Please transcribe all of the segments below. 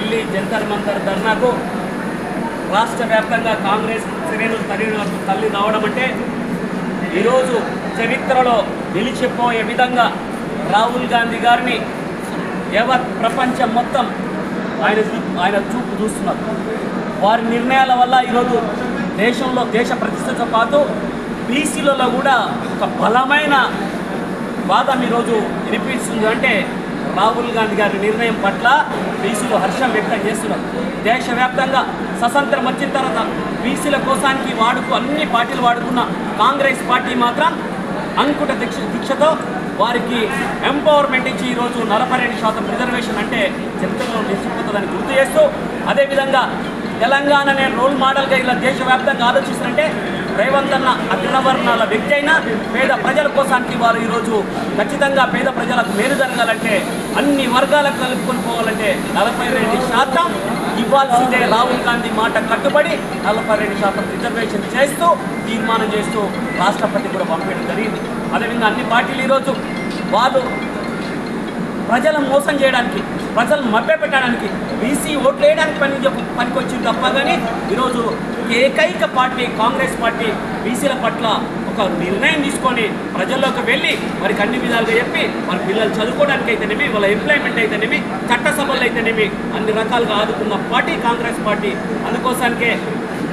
ఢిల్లీ జంతర్ మంతర్ ధర్నాకు రాష్ట్ర వ్యాప్తంగా కాంగ్రెస్ శ్రేణులు తల్లి రావడం అంటే ఈరోజు చరిత్రలో నిలిచిపోయే విధంగా రాహుల్ గాంధీ గారిని యావత్ ప్రపంచం మొత్తం ఆయన చూపు చూస్తున్నారు. వారి నిర్ణయాల వల్ల ఈరోజు దేశంలో దేశ ప్రతిష్టతో పాటు బీసీలలో కూడా ఒక బలమైన వాదం ఈరోజు వినిపిస్తుంది. అంటే రాహుల్ గాంధీ గారి నిర్ణయం పట్ల బీసీలు హర్షం వ్యక్తం చేస్తున్నారు. దేశవ్యాప్తంగా స్వతంత్రం వచ్చిన తర్వాత బీసీల కోసానికి అన్ని పార్టీలు వాడుకున్న కాంగ్రెస్ పార్టీ మాత్రం అంకుట దీక్షతో వారికి ఎంపవర్మెంట్ ఇచ్చి ఈరోజు 42% రిజర్వేషన్ అంటే చరిత్రలో నిలిచిపోతుందని గుర్తు చేస్తూ, అదేవిధంగా తెలంగాణనే రోల్ మోడల్గా ఇలా దేశవ్యాప్తంగా ఆలోచిస్తుంటే రేవంత్ అన్న అగ్రవర్ణాల వ్యక్తి అయినా పేద ప్రజల కోసానికి వారు ఈరోజు ఖచ్చితంగా పేద ప్రజలకు మేలు జరగాలంటే అన్ని వర్గాలకు కలుపుకొని పోవాలంటే 42% ఇవ్వాల్సిందే. రాహుల్ గాంధీ మాట కట్టుబడి 42% రిజర్వేషన్ చేస్తూ తీర్మానం చేస్తూ రాష్ట్రపతి కూడా పంపేయడం జరిగింది. అదేవిధంగా అన్ని పార్టీలు ఈరోజు వాళ్ళు ప్రజలను మోసం చేయడానికి, ప్రజలను మభ్యపెట్టడానికి, బీసీ ఓట్లు వేయడానికి పనికొచ్చింది తప్ప కానీ ఈరోజు ఏకైక పార్టీ కాంగ్రెస్ పార్టీ బీసీల పట్ల ఒక నిర్ణయం తీసుకొని ప్రజల్లోకి వెళ్ళి వారికి అన్ని విధాలుగా చెప్పి వారి పిల్లలు చదువుకోవడానికి అయితేనేమి, వాళ్ళ ఎంప్లాయ్మెంట్ అయితేనేమి, చట్టసభలు అయితేనేమి అన్ని రకాలుగా ఆదుకున్న పార్టీ కాంగ్రెస్ పార్టీ. అందుకోసానికే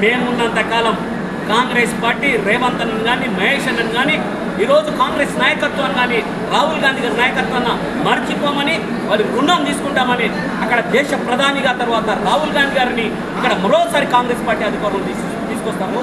మేమున్నంతకాలం కాంగ్రెస్ పార్టీ రేవంత్ అన్నను కానీ మహేష్ అన్నను కానీ ఈరోజు కాంగ్రెస్ నాయకత్వాన్ని కానీ రాహుల్ గాంధీ గారి నాయకత్వాన్ని మర్చిపోమని వారి రుణం తీసుకుంటామని అక్కడ దేశ ప్రధానిగా తర్వాత రాహుల్ గాంధీ గారిని ఇక్కడ మరోసారి కాంగ్రెస్ పార్టీ అధికారంలో తీసుకొస్తాము.